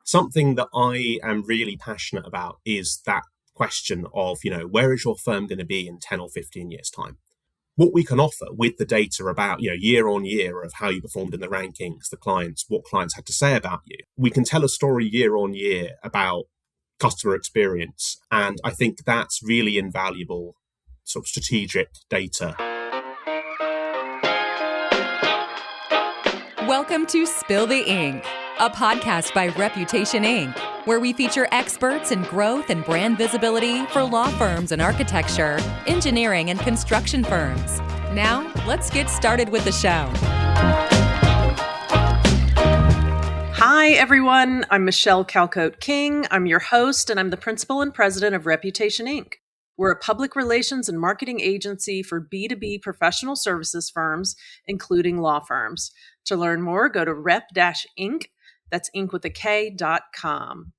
something that I am really passionate about is that question of, where is your firm going to be in 10 or 15 years' time? What we can offer with the data about, year on year of how you performed in the rankings, the clients, what clients had to say about you. We can tell a story year on year about customer experience. And I think that's really invaluable sort of strategic data. Welcome to Spill the Ink, a podcast by Reputation Inc., where we feature experts in growth and brand visibility for law firms and architecture, engineering, and construction firms. Now, let's get started with the show. Hi, everyone. I'm Michelle Calcote King. I'm your host, and I'm the principal and president of Reputation Inc. We're a public relations and marketing agency for B2B professional services firms, including law firms. To learn more, go to rep-inc, that's inc with a K.com.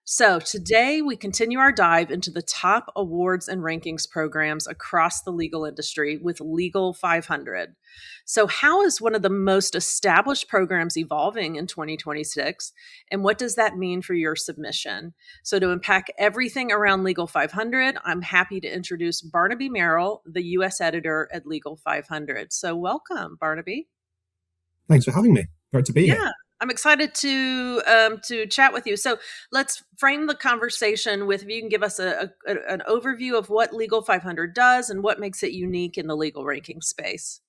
So today we continue our dive into the top awards and rankings programs across the legal industry with Legal 500. So how is one of the most established programs evolving in 2026? And what does that mean for your submission? So to unpack everything around Legal 500, I'm happy to introduce Barnaby Merrill, the U.S. editor at Legal 500. So welcome, Barnaby. Thanks for having me. Great to be here. Yeah. I'm excited to chat with you. So let's frame the conversation with, if you can give us an overview of what Legal 500 does and what makes it unique in the legal ranking space.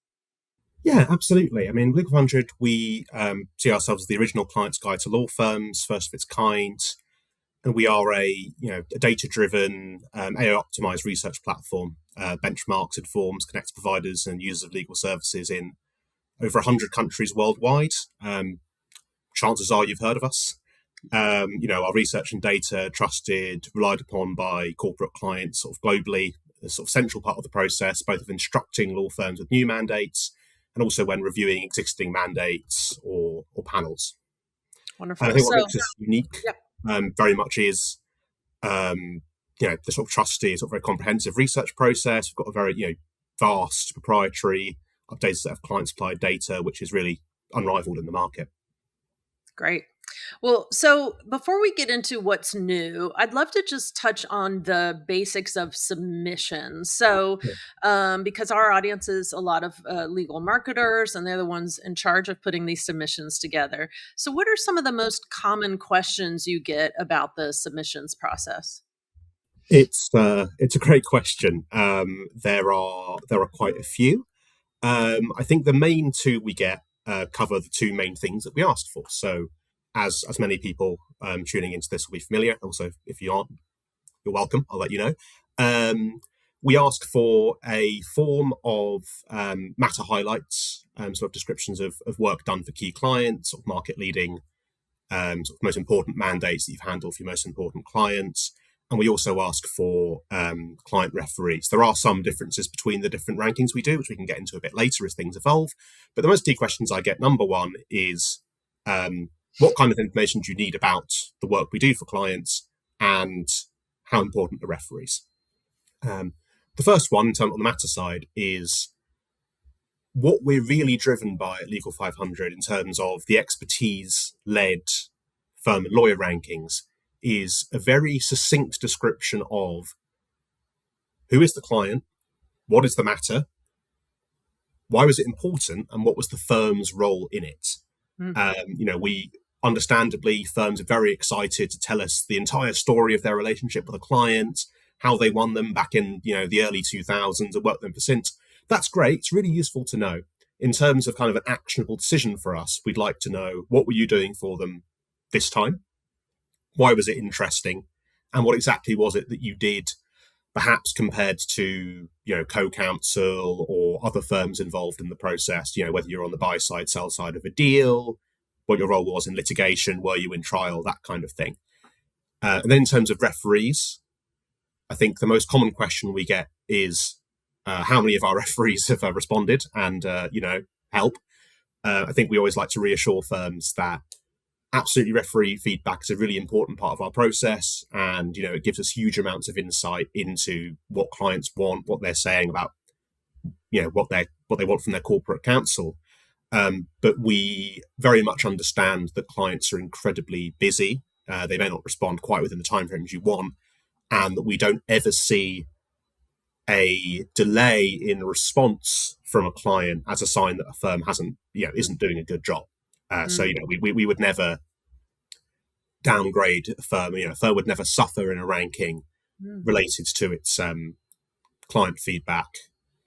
Yeah, absolutely. I mean, Legal 500, we see ourselves as the original client's guide to law firms, first of its kind. And we are a data-driven, AI-optimized research platform, benchmarks, informs, connects providers and users of legal services in over 100 countries worldwide. Chances are you've heard of us. Our research and data trusted, relied upon by corporate clients sort of globally, a sort of central part of the process, both of instructing law firms with new mandates and also when reviewing existing mandates or panels. Wonderful. And I think what makes us unique very much is, the sort of trusty, sort of very comprehensive research process. We've got a very, vast proprietary updated set of client-supplied data, which is really unrivaled in the market. Great. Well, so before we get into what's new, I'd love to just touch on the basics of submissions. So, because our audience is a lot of legal marketers, and they're the ones in charge of putting these submissions together. So what are some of the most common questions you get about the submissions process? It's a great question. There are quite a few. I think the main two we get cover the two main things that we asked for. So as many people tuning into this will be familiar, also if you aren't, you're welcome, I'll let you know. We ask for a form of matter highlights, sort of descriptions of work done for key clients, sort of market leading, sort of most important mandates that you've handled for your most important clients. And we also ask for client referees. There are some differences between the different rankings we do, which we can get into a bit later as things evolve. But the most key questions I get, number one, is what kind of information do you need about the work we do for clients and how important are referees? The first one, in terms on the matter side, is what we're really driven by at Legal 500 in terms of the expertise-led firm and lawyer rankings is a very succinct description of who is the client, what is the matter, why was it important, and what was the firm's role in it. We understandably, firms are very excited to tell us the entire story of their relationship with a client, how they won them back in the early 2000s and worked them for since. That's great. It's really useful to know. In terms of kind of an actionable decision for us, we'd like to know, what were you doing for them this time? Why was it interesting? And what exactly was it that you did, perhaps compared to, co-counsel or other firms involved in the process, whether you're on the buy side, sell side of a deal, what your role was in litigation, were you in trial, that kind of thing. And then in terms of referees, I think the most common question we get is how many of our referees have responded and, help. I think we always like to reassure firms that absolutely referee feedback is a really important part of our process, and it gives us huge amounts of insight into what clients want, what they're saying about what they want from their corporate counsel. But we very much understand that clients are incredibly busy. They may not respond quite within the timeframes you want, and that we don't ever see a delay in response from a client as a sign that a firm isn't doing a good job. So we would never downgrade a firm. A firm would never suffer in a ranking related to its client feedback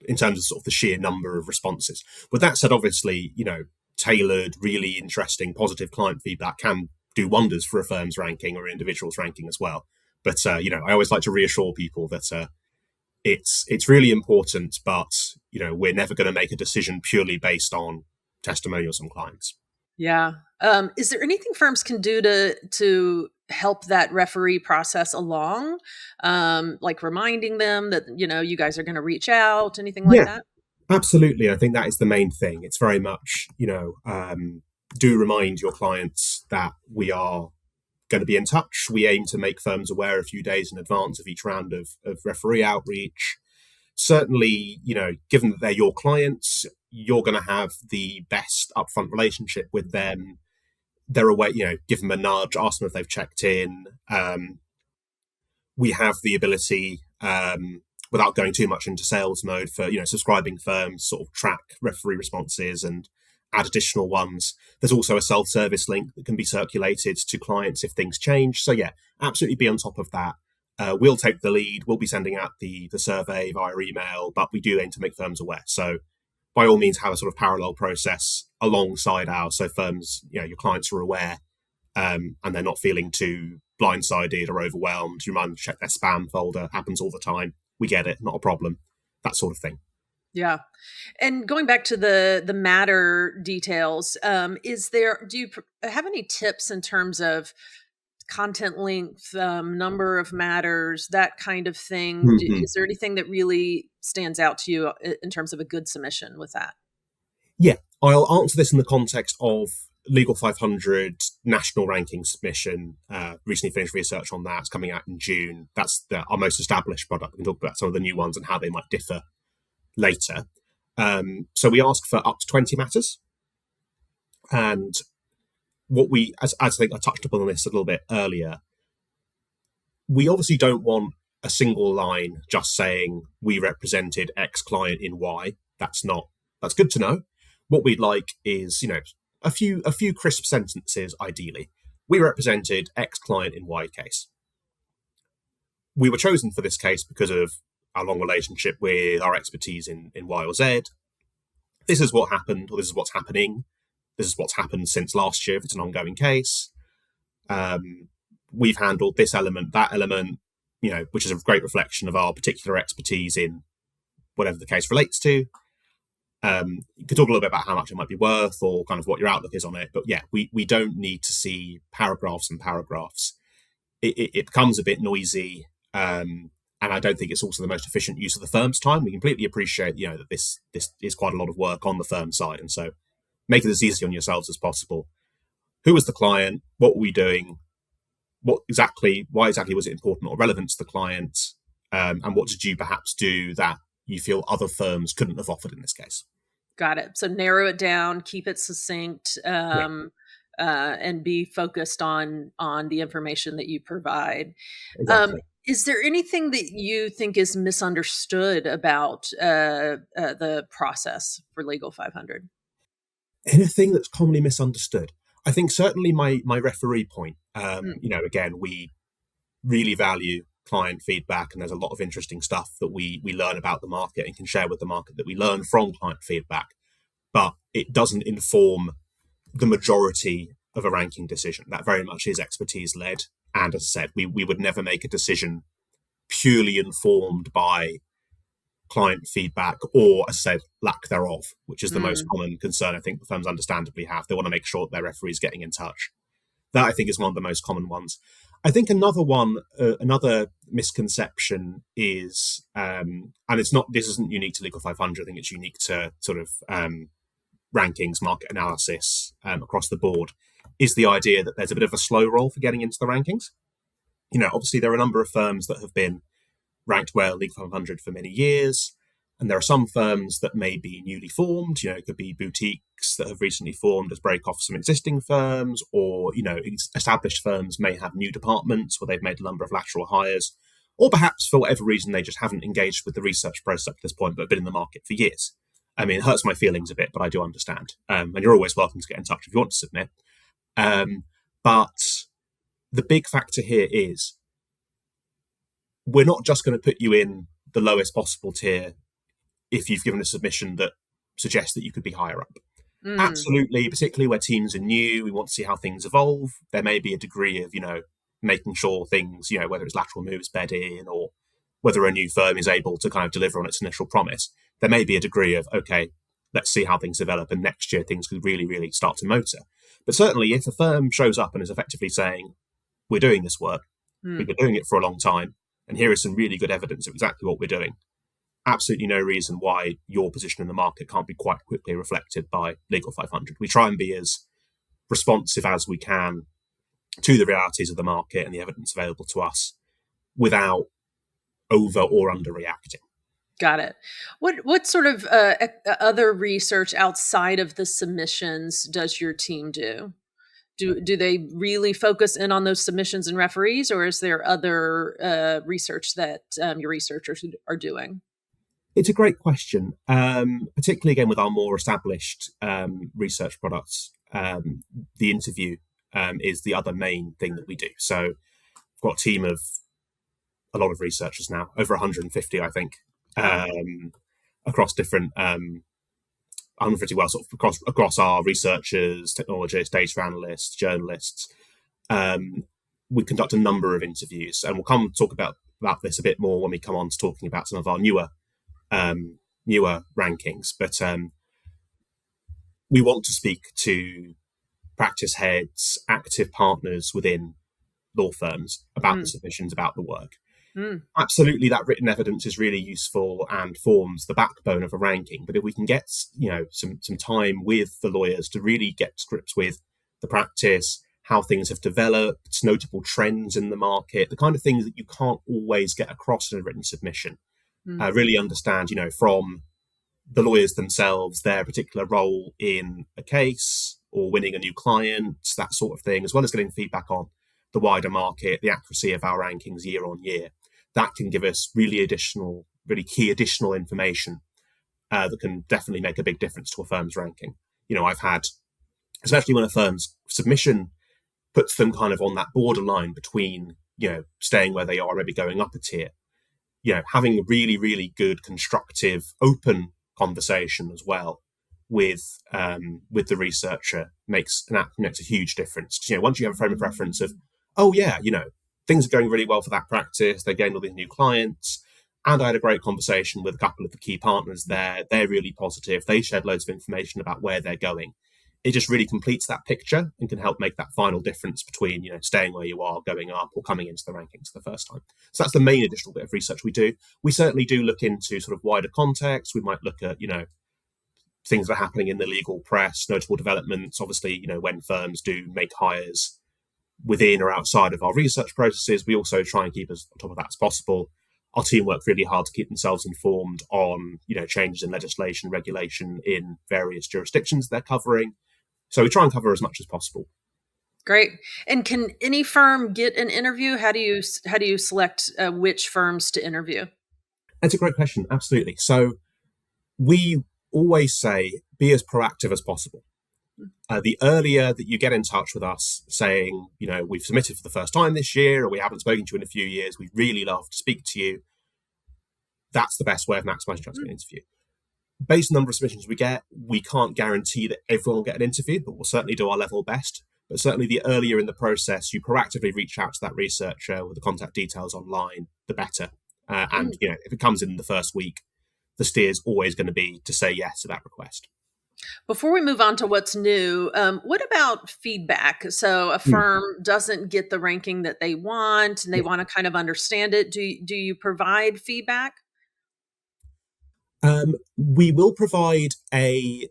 in terms of sort of the sheer number of responses. With that said, obviously, tailored, really interesting, positive client feedback can do wonders for a firm's ranking or an individual's ranking as well. But I always like to reassure people that it's really important, but we're never going to make a decision purely based on testimonials from clients. Yeah. Is there anything firms can do to help that referee process along? Like reminding them that, you guys are going to reach out, anything like that? Absolutely. I think that is the main thing. It's very much, do remind your clients that we are going to be in touch. We aim to make firms aware a few days in advance of each round of referee outreach. Certainly, given that they're your clients, you're going to have the best upfront relationship with them. They're aware, give them a nudge, ask them if they've checked in. We have the ability, without going too much into sales mode, for subscribing firms sort of track referee responses and add additional ones. There's also a self-service link that can be circulated to clients if things change. So absolutely be on top of that. We'll take the lead. We'll be sending out the survey via email, but we do aim to make firms aware. So by all means, have a sort of parallel process alongside ours, so firms, your clients are aware, and they're not feeling too blindsided or overwhelmed. You remind them to check their spam folder. Happens all the time. We get it. Not a problem. That sort of thing. Yeah. And going back to the matter details, do you have any tips in terms of content length, number of matters, that kind of thing? Is there anything that really stands out to you in terms of a good submission with that? Yeah, I'll answer this in the context of Legal 500 national ranking submission. Recently finished research on that. It's coming out in June. That's our most established product. We can talk about some of the new ones and how they might differ later. So we ask for up to 20 matters. And what as I think I touched upon this a little bit earlier, we obviously don't want a single line just saying we represented X client in Y. That's good to know. What we'd like is, a few crisp sentences, ideally. We represented X client in Y case. We were chosen for this case because of our long relationship with our expertise in Y or Z. This is what happened, or this is what's happening. This is what's happened since last year if it's an ongoing case. We've handled this element, that element, which is a great reflection of our particular expertise in whatever the case relates to. You could talk a little bit about how much it might be worth or kind of what your outlook is on it. But we don't need to see paragraphs and paragraphs. It becomes a bit noisy. And I don't think it's also the most efficient use of the firm's time. We completely appreciate, that this is quite a lot of work on the firm side. And so make it as easy on yourselves as possible. Who was the client? What were we doing? Why exactly was it important or relevant to the client? And what did you perhaps do that you feel other firms couldn't have offered in this case? Got it. So narrow it down, keep it succinct, and be focused on the information that you provide. Exactly. Is there anything that you think is misunderstood about the process for Legal 500? Anything that's commonly misunderstood? I think certainly my referee point. Again, we really value client feedback, and there's a lot of interesting stuff that we learn about the market and can share with the market that we learn from client feedback, but it doesn't inform the majority of a ranking decision. That very much is expertise led, and as I said, we would never make a decision purely informed by client feedback or, as I said, lack thereof, which is the most common concern I think the firms understandably have. They want to make sure that their referee is getting in touch. That I think is one of the most common ones. I think another misconception is, and this isn't unique to Legal 500, I think it's unique to sort of rankings, market analysis across the board, is the idea that there's a bit of a slow roll for getting into the rankings. Obviously there are a number of firms that have been ranked well, Legal 500 for many years. And there are some firms that may be newly formed, it could be boutiques that have recently formed as break off some existing firms, or, established firms may have new departments where they've made a number of lateral hires, or perhaps for whatever reason they just haven't engaged with the research process up to this point, but have been in the market for years. I mean, it hurts my feelings a bit, but I do understand. And you're always welcome to get in touch if you want to submit. But the big factor here is we're not just going to put you in the lowest possible tier if you've given a submission that suggests that you could be higher up. Absolutely, particularly where teams are new, we want to see how things evolve. There may be a degree of, making sure things, whether it's lateral moves bed in, or whether a new firm is able to kind of deliver on its initial promise. There may be a degree of, okay, let's see how things develop, and next year things could really, really start to motor. But certainly if a firm shows up and is effectively saying, we're doing this work, we've been doing it for a long time, and here is some really good evidence of exactly what we're doing, absolutely no reason why your position in the market can't be quite quickly reflected by Legal 500. We try and be as responsive as we can to the realities of the market and the evidence available to us without over or under reacting. Got it. What sort of other research outside of the submissions does your team do? Do they really focus in on those submissions and referees, or is there other research that your researchers are doing? It's a great question, particularly again with our more established research products. The interview is the other main thing that we do. So we've got a team of a lot of researchers now, over 150, I think, across different 150, well, sort of across our researchers, technologists, data analysts, journalists. We conduct a number of interviews, and we'll come talk about this a bit more when we come on to talking about some of our newer rankings. But we want to speak to practice heads, active partners within law firms about the submissions, about the work. Absolutely, that written evidence is really useful and forms the backbone of a ranking. But if we can get some time with the lawyers to really get to grips with the practice, how things have developed, notable trends in the market, the kind of things that you can't always get across in a written submission, really understand, from the lawyers themselves, their particular role in a case or winning a new client, that sort of thing, as well as getting feedback on the wider market, the accuracy of our rankings year on year. That can give us really key additional information that can definitely make a big difference to a firm's ranking. I've had, especially when a firm's submission puts them kind of on that borderline between, staying where they are, maybe going up a tier, having a really, really good, constructive, open conversation as well with the researcher makes a huge difference. Once you have a frame of reference of, oh yeah, things are going really well for that practice, they gained all these new clients, and I had a great conversation with a couple of the key partners there, they're really positive, they shared loads of information about where they're going. It just really completes that picture and can help make that final difference between, staying where you are, going up, or coming into the rankings for the first time. So that's the main additional bit of research we do. We certainly do look into sort of wider context. We might look at, things that are happening in the legal press, notable developments. Obviously, when firms do make hires within or outside of our research processes, we also try and keep as on top of that as possible. Our team work really hard to keep themselves informed on, changes in legislation, regulation in various jurisdictions they're covering. So we try and cover as much as possible. Great. And can any firm get an interview? How do you select which firms to interview? That's a great question. Absolutely. So we always say, be as proactive as possible. The earlier that you get in touch with us saying, we've submitted for the first time this year, or we haven't spoken to you in a few years, we'd really love to speak to you, that's the best way of maximizing chance of an interview. Based on the number of submissions we get, we can't guarantee that everyone will get an interview, but we'll certainly do our level best. But certainly the earlier in the process you proactively reach out to that researcher with the contact details online, the better. And if it comes in the first week, the steer is always going to be to say yes to that request. Before we move on to what's new, what about feedback? So a firm doesn't get the ranking that they want, and they want to kind of understand it. Do you provide feedback? We will provide a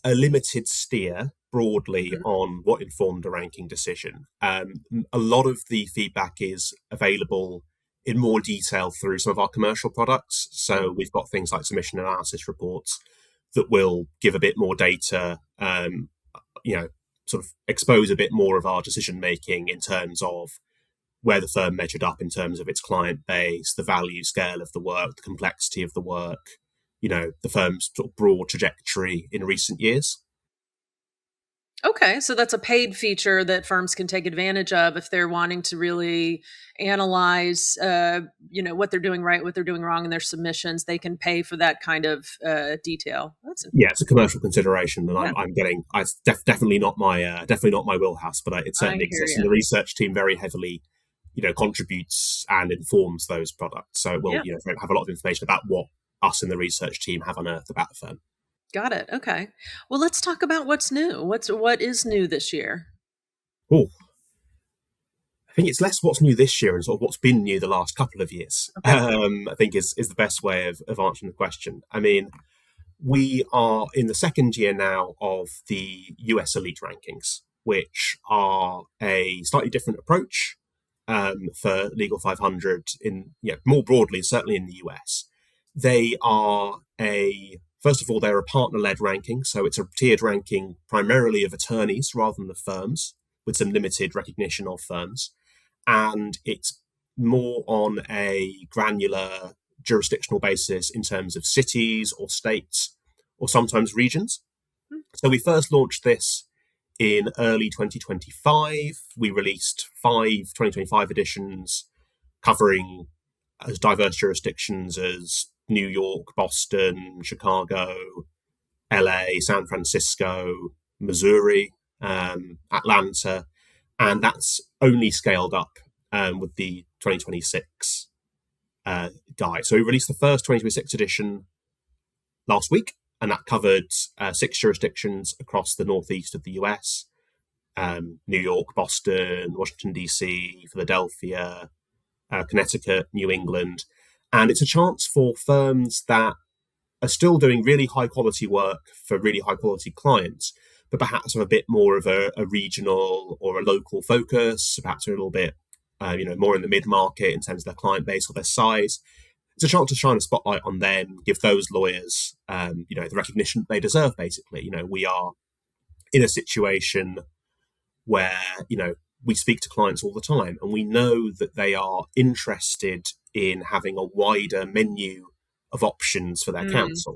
limited steer broadly on what informed a ranking decision. A lot of the feedback is available in more detail through some of our commercial products. So we've got things like submission analysis reports that will give a bit more data, sort of expose a bit more of our decision making in terms of where the firm measured up in terms of its client base, the value scale of the work, the complexity of the work, the firm's sort of broad trajectory in recent years. Okay, so that's a paid feature that firms can take advantage of if they're wanting to really analyze, what they're doing right, what they're doing wrong in their submissions. They can pay for that kind of detail. Yeah, it's a commercial consideration, and Yeah. I'm getting. It's definitely not my wheelhouse, but it certainly exists. you. And the research team very heavily, contributes and informs those products. So it will, Yeah. have a lot of information about what us in the research team have unearthed about the firm. Got it. Okay. Well, let's talk about what's new. What is new this year? Oh, I think it's less what's new this year and sort of what's been new the last couple of years. Okay. I think is the best way of answering the question. I mean, we are in the second year now of the US Elite Rankings, which are a slightly different approach for Legal 500 more broadly, certainly in the US. They are first of all, they're a partner-led ranking, so it's a tiered ranking primarily of attorneys rather than the firms, with some limited recognition of firms. And it's more on a granular jurisdictional basis in terms of cities or states or sometimes regions. So we first launched this in early 2025. We released 5 2025 editions covering as diverse jurisdictions as New York, Boston, Chicago, LA, San Francisco, Missouri, Atlanta, and that's only scaled up with the 2026 guide. So we released the first 2026 edition last week, and that covered 6 jurisdictions across the northeast of the US, New York, Boston, Washington, D.C., Philadelphia, Connecticut, New England. And it's a chance for firms that are still doing really high quality work for really high quality clients, but perhaps have a bit more of a regional or a local focus, perhaps a little bit more in the mid-market in terms of their client base or their size. It's a chance to shine a spotlight on them, give those lawyers the recognition they deserve, basically. We are in a situation where we speak to clients all the time, and we know that they are interested in having a wider menu of options for their counsel.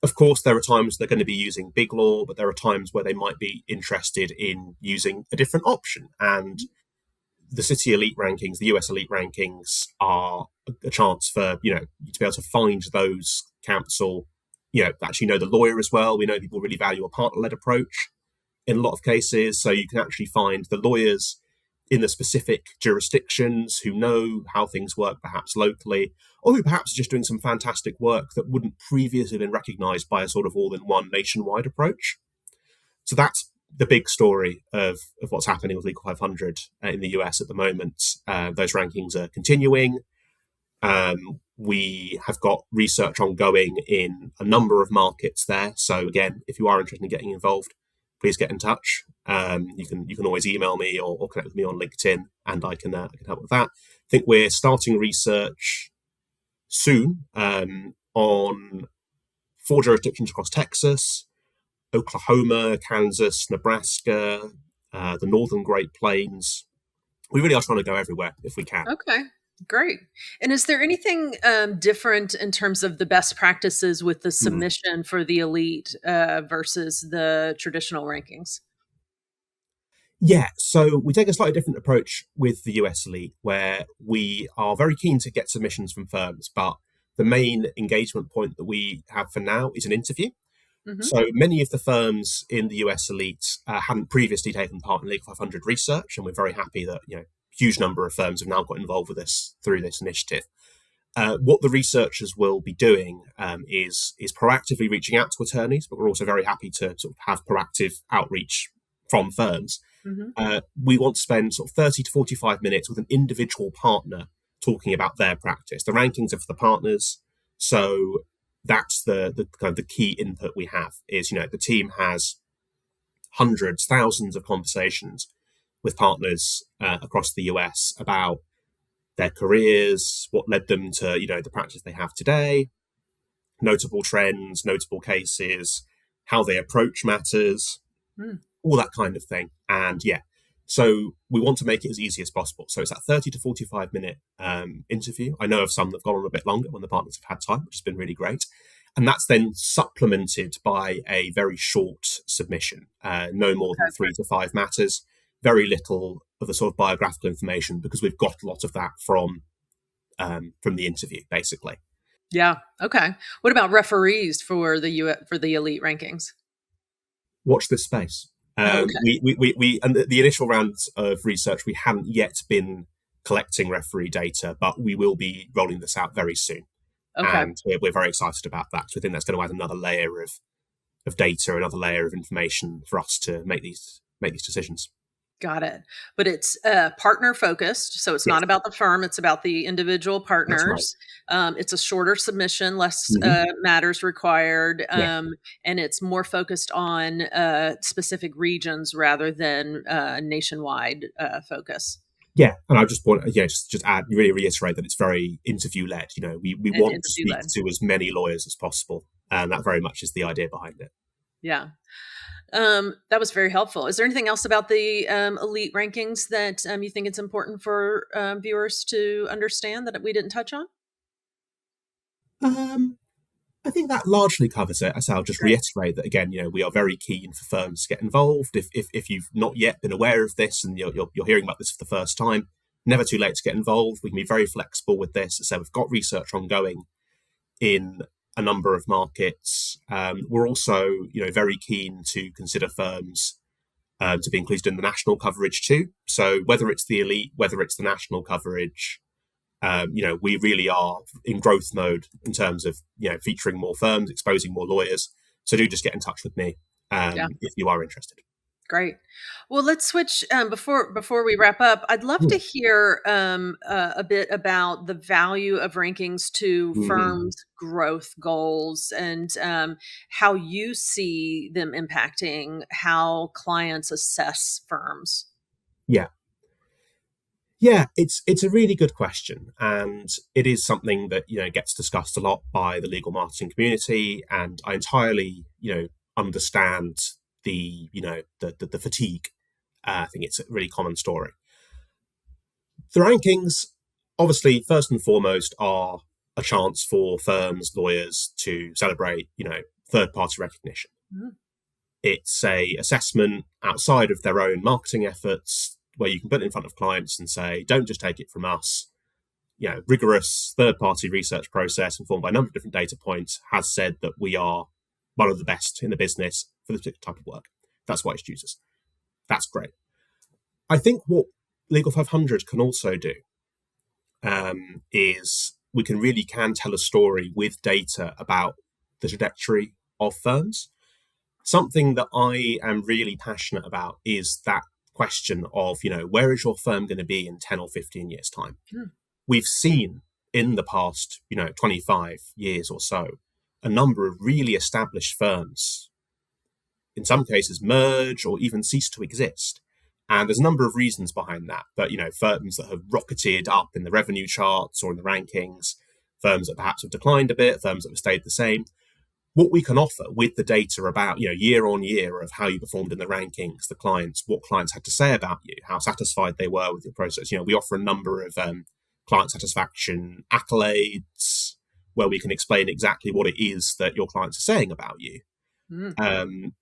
Of course, there are times they're going to be using Big Law, but there are times where they might be interested in using a different option. And the City Elite Rankings, the US Elite Rankings, are a chance for you to be able to find those counsel. Actually know the lawyer as well. We know people really value a partner-led approach in a lot of cases, so you can actually find the lawyers in the specific jurisdictions who know how things work, perhaps locally, or who perhaps are just doing some fantastic work that wouldn't previously have been recognized by a sort of all-in-one nationwide approach. So that's the big story of what's happening with Legal 500 in the US at the moment. Those rankings are continuing. We have got research ongoing in a number of markets there. So again, if you are interested in getting involved, please get in touch. You can always email me or connect with me on LinkedIn, and I can help with that. I think we're starting research soon on 4 jurisdictions across Texas, Oklahoma, Kansas, Nebraska, the Northern Great Plains. We really are trying to go everywhere if we can. Okay, great. And is there anything different in terms of the best practices with the submission for the elite versus the traditional rankings? Yeah, so we take a slightly different approach with the US Elite, where we are very keen to get submissions from firms, but the main engagement point that we have for now is an interview. So many of the firms in the US Elite hadn't previously taken part in Legal 500 research, and we're very happy that a huge number of firms have now got involved with this through this initiative. What the researchers will be doing is proactively reaching out to attorneys, but we're also very happy to sort of have proactive outreach from firms. We want to spend sort of 30 to 45 minutes with an individual partner talking about their practice. The rankings are for the partners, so that's the kind of the key input we have is, the team has hundreds, thousands of conversations with partners across the US about their careers, what led them to, the practice they have today, notable trends, notable cases, how they approach matters, all that kind of thing. And so we want to make it as easy as possible. So it's that 30 to 45-minute interview. I know of some that have gone on a bit longer when the partners have had time, which has been really great. And that's then supplemented by a very short submission, no more than 3 to 5 matters, very little of the sort of biographical information, because we've got a lot of that from the interview, basically. Yeah. Okay. What about referees for the elite rankings? Watch this space. We and the initial rounds of research, we haven't yet been collecting referee data, but we will be rolling this out very soon. Okay. And we're very excited about that. So I think that's going to add another layer of data, another layer of information for us to make these decisions. Got it. But it's partner focused. So it's not about the firm. It's about the individual partners. Right. It's a shorter submission, less matters required. And it's more focused on specific regions rather than nationwide focus. Yeah, and I just want just add, really reiterate that it's very interview led. We want to speak to as many lawyers as possible, and that very much is the idea behind it. Yeah. That was very helpful. Is there anything else about the elite rankings that you think it's important for viewers to understand that we didn't touch on? I think that largely covers it. As I'll just reiterate that again. We are very keen for firms to get involved. If you've not yet been aware of this and you're hearing about this for the first time, never too late to get involved. We can be very flexible with this. So we've got research ongoing in a number of markets. We're also, very keen to consider firms to be included in the national coverage too. So whether it's the elite, whether it's the national coverage, we really are in growth mode in terms of, featuring more firms, exposing more lawyers. So do just get in touch with me if you are interested. Great. Well, let's switch before we wrap up. I'd love to hear a bit about the value of rankings to firms' growth goals and how you see them impacting how clients assess firms. Yeah, it's a really good question, and it is something that gets discussed a lot by the legal marketing community, and I entirely understand the fatigue. I think it's a really common story. The rankings, obviously, first and foremost, are a chance for firms, lawyers to celebrate third-party recognition. It's a assessment outside of their own marketing efforts, where you can put it in front of clients and say, don't just take it from us. Rigorous third-party research process informed by a number of different data points has said that we are one of the best in the business for this particular type of work. That's why it's users. That's great. I think what Legal 500 can also do is we can tell a story with data about the trajectory of firms. Something that I am really passionate about is that question of, where is your firm going to be in 10 or 15 years' time? We've seen in the past, 25 years or so, a number of really established firms, in some cases, merge or even cease to exist. And there's a number of reasons behind that. But, firms that have rocketed up in the revenue charts or in the rankings, firms that perhaps have declined a bit, firms that have stayed the same. What we can offer with the data about, year on year of how you performed in the rankings, the clients, what clients had to say about you, how satisfied they were with your process. We offer a number of client satisfaction accolades where we can explain exactly what it is that your clients are saying about you.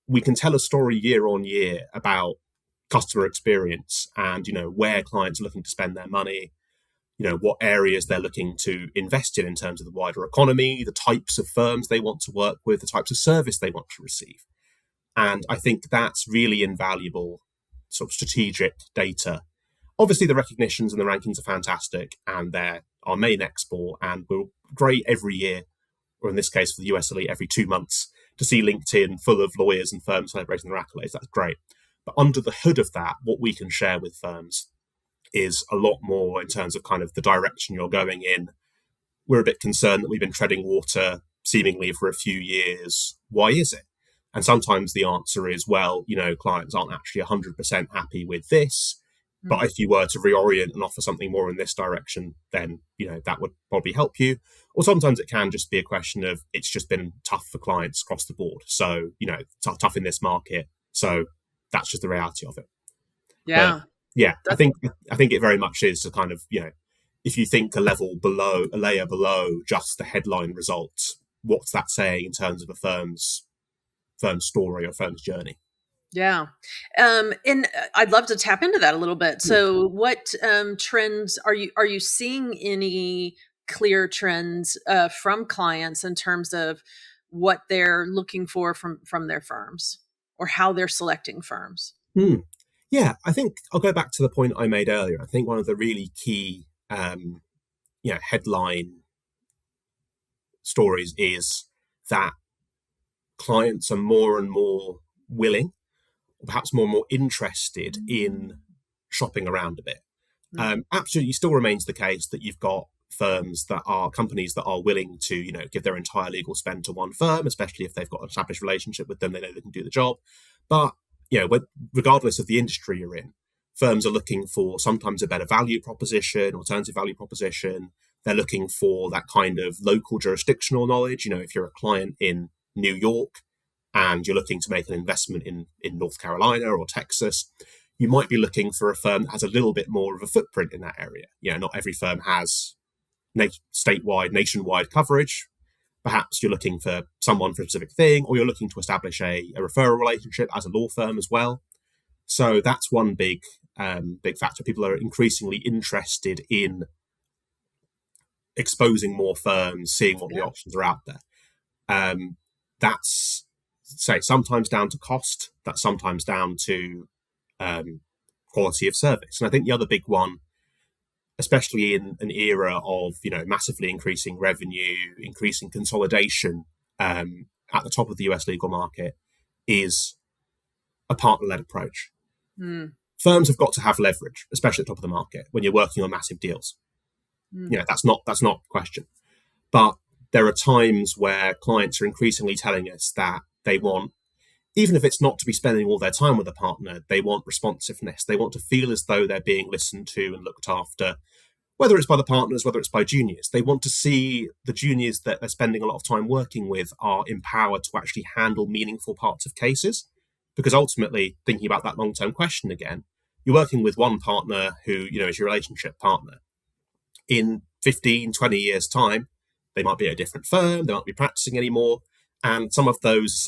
We can tell a story year on year about customer experience and, where clients are looking to spend their money, what areas they're looking to invest in terms of the wider economy, the types of firms they want to work with, the types of service they want to receive. And I think that's really invaluable sort of strategic data. Obviously, the recognitions and the rankings are fantastic, and they're our main export, and we're great every year, or in this case for the US Elite, every 2 months, to see LinkedIn full of lawyers and firms celebrating their accolades. That's great. But under the hood of that, what we can share with firms is a lot more in terms of kind of the direction you're going in. We're a bit concerned that we've been treading water seemingly for a few years. Why is it? And sometimes the answer is, well, clients aren't actually 100% happy with this. But if you were to reorient and offer something more in this direction, then that would probably help you. Or sometimes it can just be a question of it's just been tough for clients across the board. So tough in this market. So that's just the reality of it. Yeah. But yeah, I think it very much is a kind of if you think a layer below just the headline results, what's that saying in terms of a firm's story or firm's journey? Yeah. And I'd love to tap into that a little bit. So what trends are you seeing any clear trends from clients in terms of what they're looking for from their firms or how they're selecting firms? Yeah, I think I'll go back to the point I made earlier. I think one of the really key headline stories is that clients are more and more willing, perhaps more and more interested in shopping around a bit. Absolutely still remains the case that you've got companies that are willing to give their entire legal spend to one firm, especially if they've got an established relationship with them, they know they can do the job. But regardless of the industry you're in, firms are looking for sometimes a better value proposition, alternative value proposition. They're looking for that kind of local jurisdictional knowledge. If you're a client in New York and you're looking to make an investment in North Carolina or Texas, you might be looking for a firm that has a little bit more of a footprint in that area. Not every firm has nationwide coverage. Perhaps you're looking for someone for a specific thing, or you're looking to establish a referral relationship as a law firm as well. So that's one big factor. People are increasingly interested in exposing more firms, seeing what the options are out there. That's sometimes down to cost. That's sometimes down to quality of service. And I think the other big one, especially in an era of massively increasing revenue, increasing consolidation at the top of the US legal market, is a partner-led approach. Firms have got to have leverage, especially at the top of the market when you're working on massive deals. That's not a question. But there are times where clients are increasingly telling us that they want, even if it's not to be spending all their time with a partner, they want responsiveness. They want to feel as though they're being listened to and looked after, whether it's by the partners, whether it's by juniors. They want to see the juniors that they're spending a lot of time working with are empowered to actually handle meaningful parts of cases. Because ultimately, thinking about that long-term question again, you're working with one partner who, is your relationship partner. In 15, 20 years' time, they might be at a different firm, they might be practicing anymore. And some of those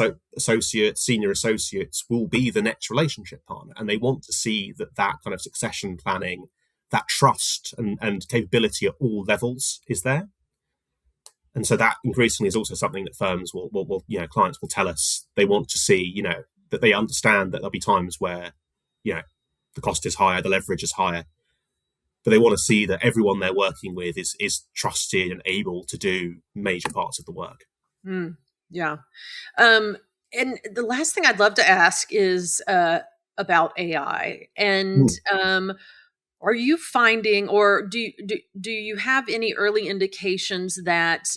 senior associates will be the next relationship partner. And they want to see that kind of succession planning, that trust and capability at all levels is there. And so that increasingly is also something that firms will clients will tell us they want to see, that they understand that there'll be times where, the cost is higher, the leverage is higher, but they want to see that everyone they're working with is trusted and able to do major parts of the work. Yeah. And the last thing I'd love to ask is about AI. And are you finding, or do you have any early indications that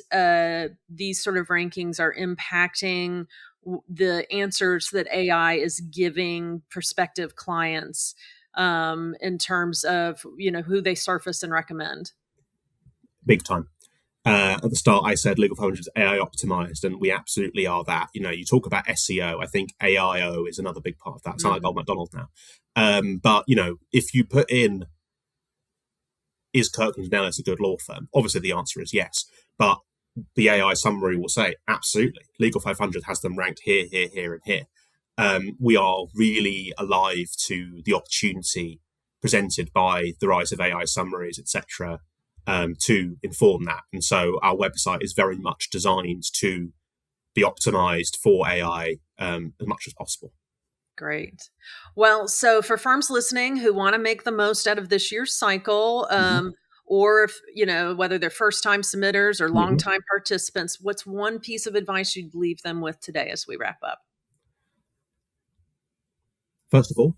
these sort of rankings are impacting the answers that AI is giving prospective clients in terms of who they surface and recommend? Big time. At the start, I said Legal 500 is AI optimized, and we absolutely are that. You talk about SEO. I think AIO is another big part of that. It's not like Old McDonald now. But if you put in, is Kirkland & Ellis a good law firm? Obviously, the answer is yes. But the AI summary will say, absolutely. Legal 500 has them ranked here, here, here, and here. We are really alive to the opportunity presented by the rise of AI summaries, etc., to inform that. And so our website is very much designed to be optimized for AI as much as possible. Great. Well, so for firms listening who want to make the most out of this year's cycle, or if, whether they're first-time submitters or long-time participants, what's one piece of advice you'd leave them with today as we wrap up? First of all,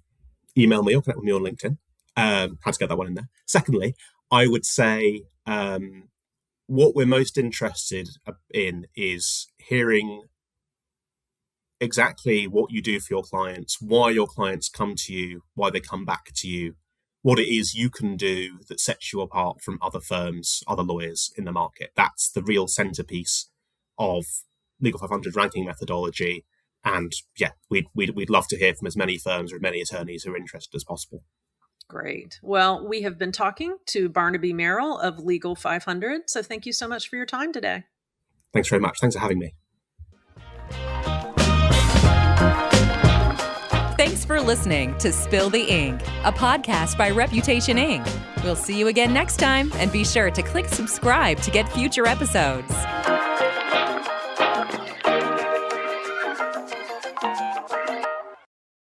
email me or connect with me on LinkedIn. Had to get that one in there. Secondly, I would say what we're most interested in is hearing exactly what you do for your clients, why your clients come to you, why they come back to you, what it is you can do that sets you apart from other firms, other lawyers in the market. That's the real centerpiece of Legal 500 ranking methodology. And yeah, we'd love to hear from as many firms or as many attorneys who are interested as possible. Great. Well, we have been talking to Barnaby Merrill of Legal 500. So thank you so much for your time today. Thanks very much. Thanks for having me. Thanks for listening to Spill the Ink, a podcast by Reputation Inc. We'll see you again next time, and be sure to click subscribe to get future episodes.